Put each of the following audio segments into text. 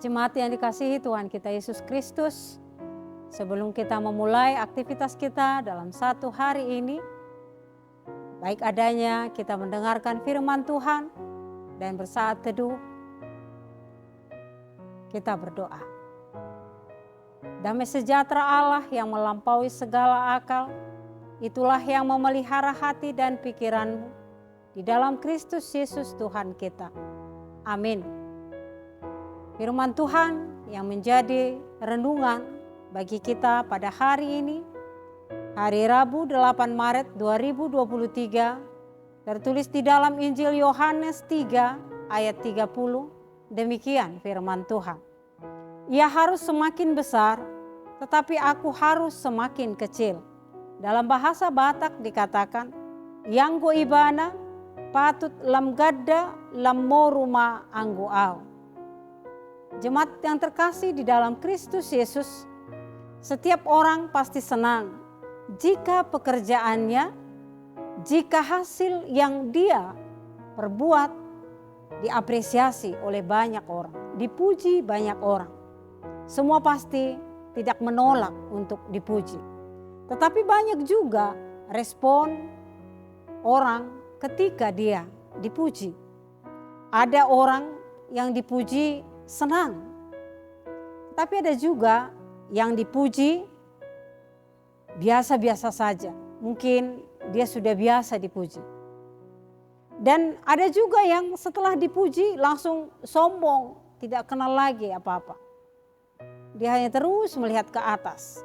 Jemaat yang dikasihi Tuhan kita Yesus Kristus, sebelum kita memulai aktivitas kita dalam satu hari ini, baik adanya kita mendengarkan firman Tuhan dan bersaat teduh, kita berdoa. Damai sejahtera Allah yang melampaui segala akal, itulah yang memelihara hati dan pikiranmu di dalam Kristus Yesus Tuhan kita. Amin. Firman Tuhan yang menjadi renungan bagi kita pada hari ini, hari Rabu 8 Maret 2023, tertulis di dalam Injil Yohanes 3 ayat 30, demikian firman Tuhan. Ia harus semakin besar, tetapi aku harus semakin kecil. Dalam bahasa Batak dikatakan, yang go ibana patut lam gadda lam moruma anggo au. Jemaat yang terkasih di dalam Kristus Yesus, setiap orang pasti senang jika pekerjaannya, jika hasil yang dia perbuat diapresiasi oleh banyak orang, dipuji banyak orang. Semua pasti tidak menolak untuk dipuji. Tetapi banyak juga respon orang ketika dia dipuji. Ada orang yang dipuji senang, tapi ada juga yang dipuji biasa-biasa saja. Mungkin dia sudah biasa dipuji. Dan ada juga yang setelah dipuji langsung sombong, tidak kenal lagi apa-apa. Dia hanya terus melihat ke atas.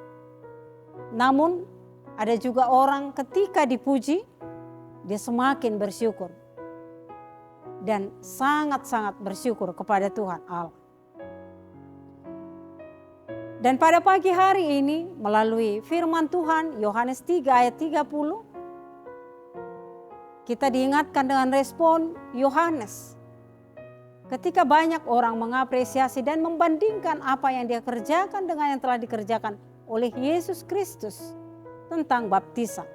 Namun ada juga orang ketika dipuji, dia semakin bersyukur. Dan sangat-sangat bersyukur kepada Tuhan Allah. Dan pada pagi hari ini melalui firman Tuhan Yohanes 3 ayat 30, kita diingatkan dengan respon Yohanes. Ketika banyak orang mengapresiasi dan membandingkan apa yang dia kerjakan dengan yang telah dikerjakan oleh Yesus Kristus tentang baptisan.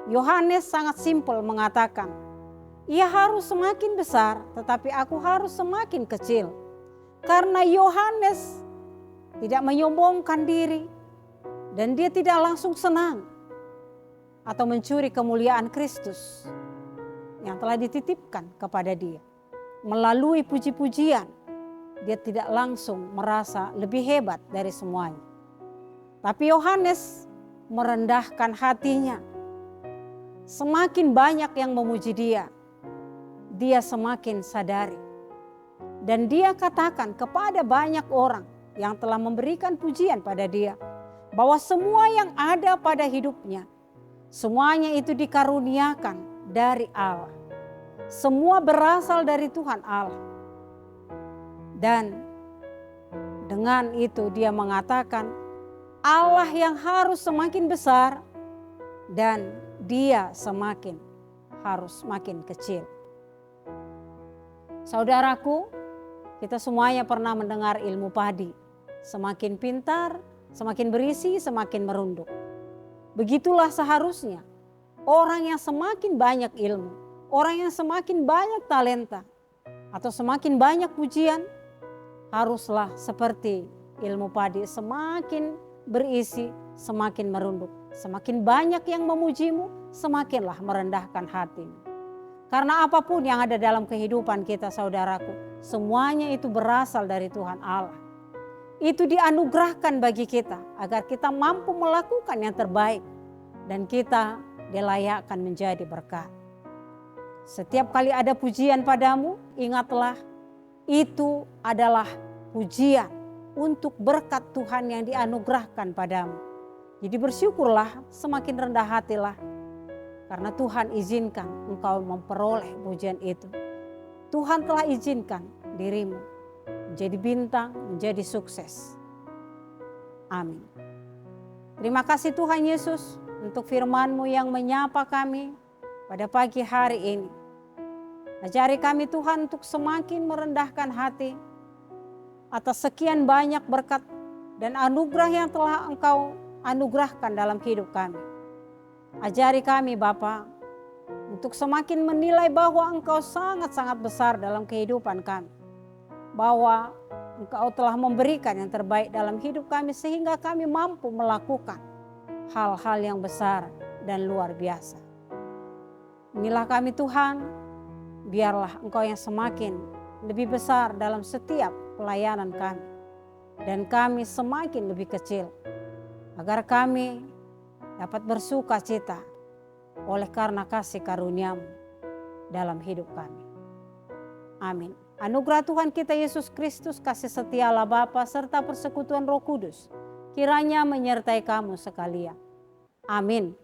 Yohanes sangat simpel mengatakan, ia harus semakin besar, tetapi aku harus semakin kecil. Karena Yohanes tidak menyombongkan diri dan dia tidak langsung senang atau mencuri kemuliaan Kristus yang telah dititipkan kepada dia. Melalui puji-pujian, dia tidak langsung merasa lebih hebat dari semuanya. Tapi Yohanes merendahkan hatinya. Semakin banyak yang memuji dia, dia semakin sadari. Dan dia katakan kepada banyak orang yang telah memberikan pujian pada dia, bahwa semua yang ada pada hidupnya, semuanya itu dikaruniakan dari Allah. Semua berasal dari Tuhan Allah. Dan dengan itu dia mengatakan, Allah yang harus semakin besar dan dia semakin harus makin kecil. Saudaraku, kita semuanya pernah mendengar ilmu padi. Semakin pintar, semakin berisi, semakin merunduk. Begitulah seharusnya orang yang semakin banyak ilmu, orang yang semakin banyak talenta, atau semakin banyak pujian, haruslah seperti ilmu padi, semakin berisi, semakin merunduk. Semakin banyak yang memujimu, semakinlah merendahkan hatimu. Karena apapun yang ada dalam kehidupan kita, saudaraku, semuanya itu berasal dari Tuhan Allah. Itu dianugerahkan bagi kita agar kita mampu melakukan yang terbaik dan kita dilayakkan menjadi berkat. Setiap kali ada pujian padamu, ingatlah itu adalah pujian untuk berkat Tuhan yang dianugerahkan padamu. Jadi bersyukurlah, semakin rendah hatilah. Karena Tuhan izinkan engkau memperoleh pujian itu. Tuhan telah izinkan dirimu menjadi bintang, menjadi sukses. Amin. Terima kasih Tuhan Yesus untuk firman-Mu yang menyapa kami pada pagi hari ini. Ajari kami Tuhan untuk semakin merendahkan hati atas sekian banyak berkat dan anugerah yang telah Engkau anugerahkan dalam hidup kami. Ajari kami Bapa untuk semakin menilai bahwa Engkau sangat-sangat besar dalam kehidupan kami. bahwa Engkau telah memberikan yang terbaik dalam hidup kami sehingga kami mampu melakukan hal-hal yang besar dan luar biasa. Inilah kami Tuhan, biarlah Engkau yang semakin lebih besar dalam setiap pelayanan kami. Dan kami semakin lebih kecil, agar kami dapat bersuka cita oleh karena kasih karunia-Mu dalam hidup kami. Amin. Anugerah Tuhan kita Yesus Kristus, kasih setia Allah Bapa serta persekutuan Roh Kudus kiranya menyertai kamu sekalian. Amin.